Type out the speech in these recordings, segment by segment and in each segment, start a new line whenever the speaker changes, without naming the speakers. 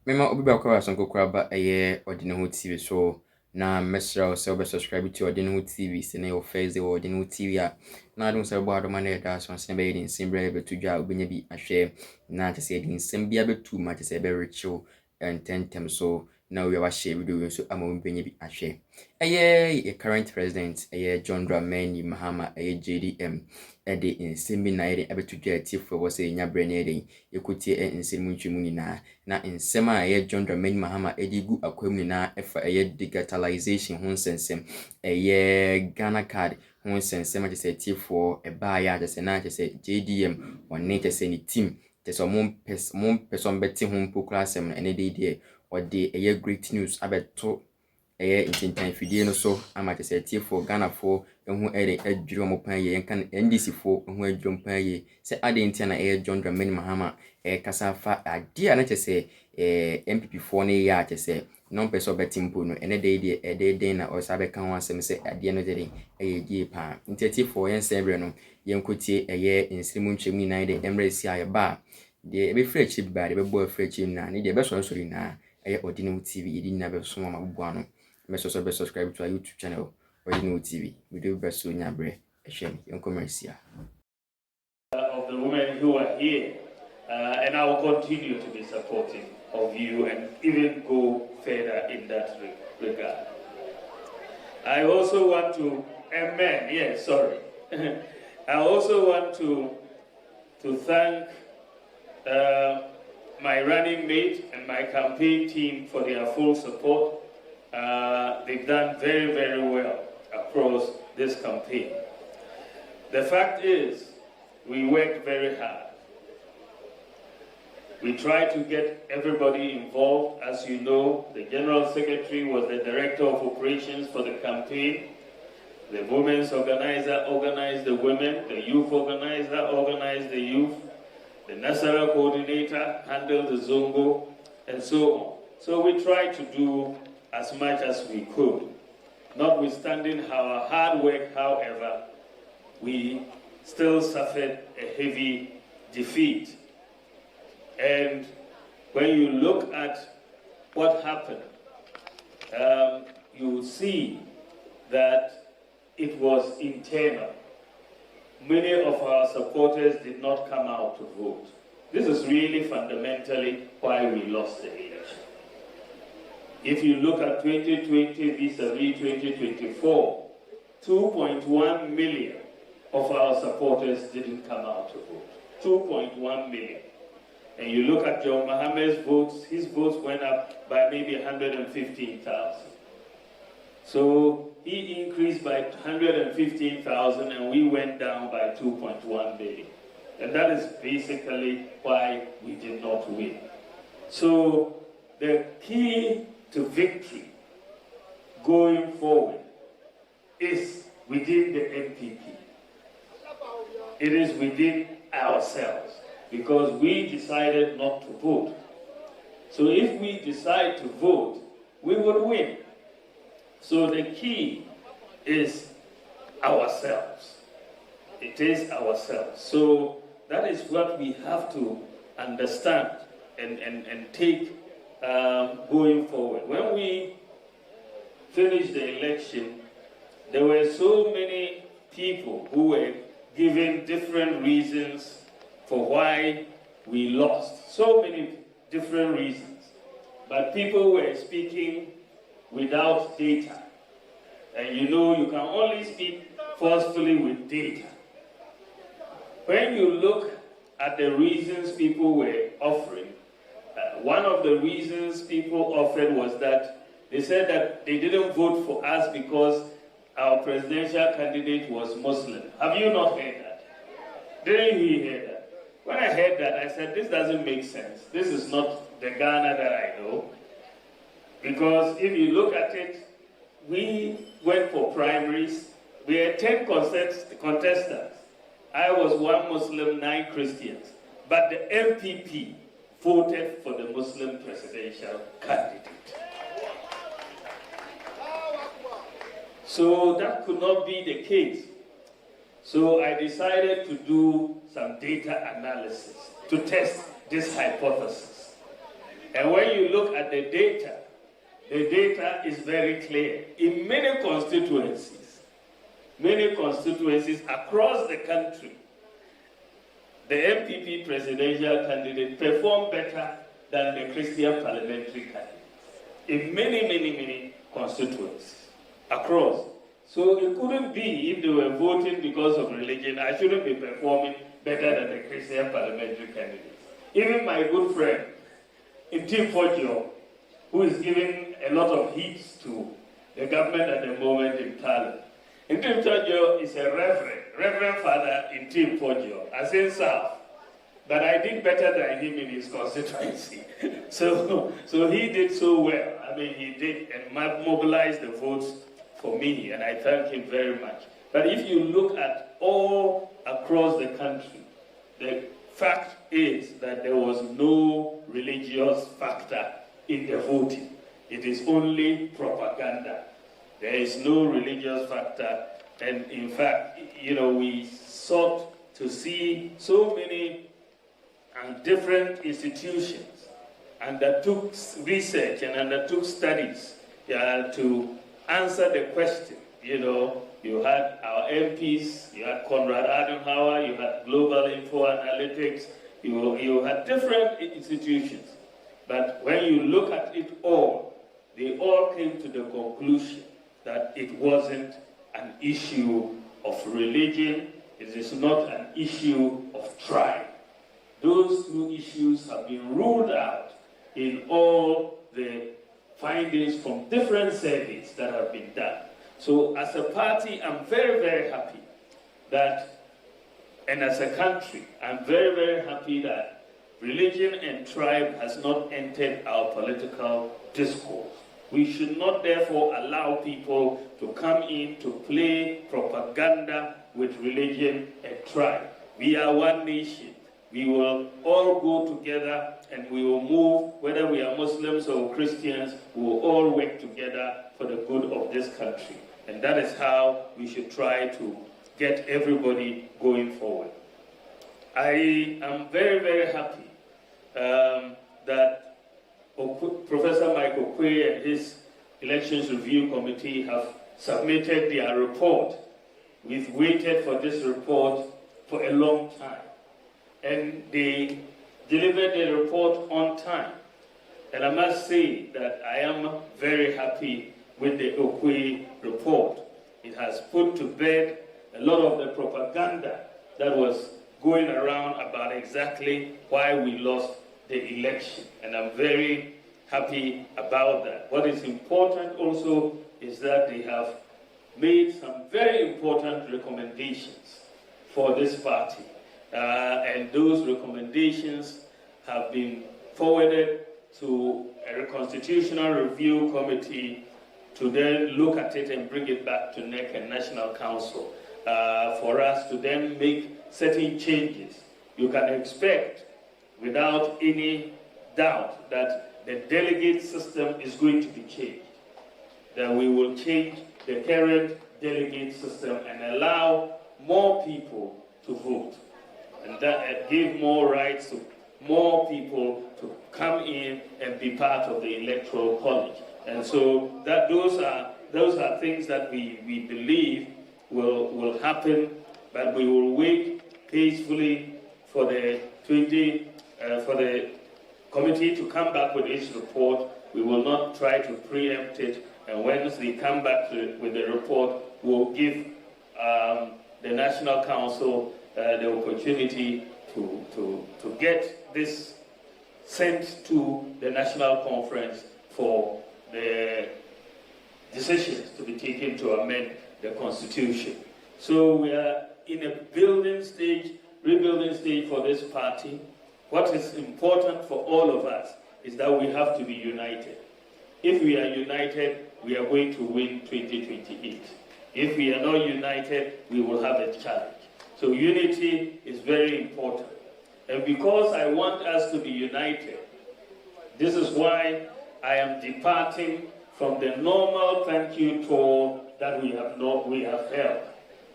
Mema obi ba kwa sonko kwa ba eye Odino TV so na mesra o subscribe to Odino TV se na your face the Odino TV a na adun se bo adoma na da so se be din simbre be tudwa obenya bi ahwe na te se din sim bia betu ma te se be rechill tentem so na we wa share video so ama obenya bi ahwe eye current president eye John Dramani Mahama eye JDM ede insimbi na ede abetudwa atifo wo se nya brene ede yekutie insimu ntwimu nyina na nsema eye John Dramani Mahama ede gu akwam nyina efa eye digitalization ho nsensem eye Ghana card ho nsensem agese atifo eba ya agese na agese JDM wonne agese ni team agese mom person beti ho mpokurasem na ene de ode eye great news abeto eye intintan fidie no so ama agese atifo Ghana fo ehu ere adwiro mo pan ye kan NDC fo ehu adwiro pan ye se ade ntia na eye John Dramani Mahama kasa fa ade na chese MPP fo ne ya chese non peso betimpo no ene de na o sabe kan wasem se ade no de die pa nteti fo yen sebre no yen kotie eye insirimu nchemi na de emresi aye ba de be frechi ba de be bo frechi na ne de be so sori na eye Odino TV edi na be so ma bubu ano me so subscribe to our YouTube channel Odino TV video be so nya bre ehwe yen commercial
of the women who are here. And I will continue to be supportive of you and even go further in that regard. I also want to amend, yes, sorry. I also want to thank my running mate and my campaign team for their full support. They've done very, very well across this campaign. The fact is, we worked very hard. We tried to get everybody involved. As you know, the General Secretary was the Director of Operations for the campaign. The Women's Organizer organized the women. The Youth Organizer organized the youth. The National Coordinator handled the Zongo, and so on. So we tried to do as much as we could. Notwithstanding our hard work, however, we still suffered a heavy defeat. And when you look at what happened, you see that it was internal. Many of our supporters did not come out to vote. This is really fundamentally why we lost the election. If you look at 2020 vis-a-vis 2024, 2.1 million of our supporters didn't come out to vote. 2.1 million. And you look at John Mahama's votes, his votes went up by maybe 115,000. So he increased by 115,000 and we went down by 2.1 million. And that is basically why we did not win. So the key to victory going forward is within the MPP. It is within ourselves, because we decided not to vote. So if we decide to vote, we would win. So the key is ourselves. It is ourselves. So that is what we have to understand and take going forward. When we finished the election, there were so many people who were giving different reasons for why we lost. So many different reasons. But people were speaking without data. And you know, you can only speak forcefully with data. When you look at the reasons people were offering, one of the reasons people offered was that they said that they didn't vote for us because our presidential candidate was Muslim. Have you not heard that? Didn't you hear that? When I heard that, I said, this doesn't make sense. This is not the Ghana that I know. Because if you look at it, we went for primaries. We had 10 contestants. I was 1 Muslim, 9 Christians. But the MPP voted for the Muslim presidential candidate. So that could not be the case. So I decided to do some data analysis to test this hypothesis. And when you look at the data is very clear. In many constituencies across the country, the MPP presidential candidate performed better than the Christian parliamentary candidate. In many constituencies across. So it couldn't be, if they were voting because of religion, I shouldn't be performing better than the Christian parliamentary candidate. Even my good friend, Tim Forson, who is giving a lot of heat to the government at the moment in Thailand. Tim Forson is a reverend father in Tim Forson, as in South. But I did better than him in his constituency. So he did so well. I mean, he did and mobilized the votes for me, and I thank him very much. But if you look at all across the country, the fact is that there was no religious factor in the voting. It is only propaganda. There is no religious factor. And in fact, we sought to see so many different institutions undertook research and undertook studies to answer the question. You had our MPs, you had Konrad Adenauer, you had Global Info Analytics, you had different institutions. But when you look at it all, they all came to the conclusion that it wasn't an issue of religion, it is not an issue of tribe. Those two issues have been ruled out in all the findings from different surveys that have been done. So as a party, I'm very happy that, and as a country, I'm very happy that religion and tribe has not entered our political discourse. We should not therefore allow people to come in to play propaganda with religion and tribe. We are one nation. We will all go together and we will move, whether we are Muslims or Christians, we will all work together for the good of this country. And that is how we should try to get everybody going forward. I am very happy that Professor Michael Quay and his Elections Review Committee have submitted their report. We've waited for this report for a long time. And they delivered the report on time. And I must say that I am very happy with the Okwe report. It has put to bed a lot of the propaganda that was going around about exactly why we lost the election. And I'm very happy about that. What is important also is that they have made some very important recommendations for this party. And those recommendations have been forwarded to a constitutional review committee to then look at it and bring it back to NEC and National Council for us to then make certain changes. You can expect, without any doubt, that the delegate system is going to be changed. That we will change the current delegate system and allow more people to vote. And that give more rights to more people to come in and be part of the electoral college. And so that those are things that we believe will happen, but we will wait peacefully for the committee to come back with its report. We will not try to preempt it, and once they come back with the report, we'll give the National Council the opportunity to get this sent to the National Conference for the decisions to be taken to amend the Constitution. So we are in a rebuilding stage for this party. What is important for all of us is that we have to be united. If we are united, we are going to win 2028. If we are not united, we will have a challenge. So unity is very important. And because I want us to be united, this is why I am departing from the normal thank you tour that we have held.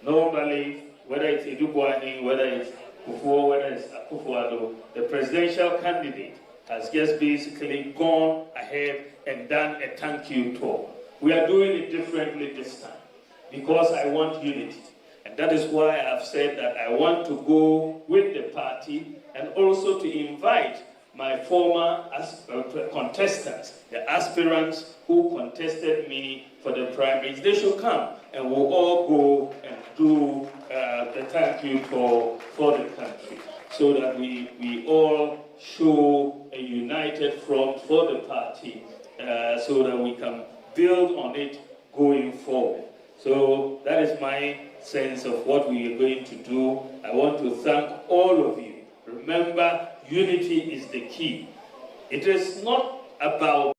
Normally, whether it's Iddrusu, whether it's Kufuor, whether it's Akufo-Addo, the presidential candidate has just basically gone ahead and done a thank you tour. We are doing it differently this time because I want unity. And that is why I've said that I want to go with the party and also to invite my former contestants, the aspirants who contested me for the primaries. They should come and we'll all go and do the thank you tour for the country so that we all show a united front for the party so that we can build on it going forward. So that is my sense of what we are going to do. I want to thank all of you. Remember, unity is the key. It is not about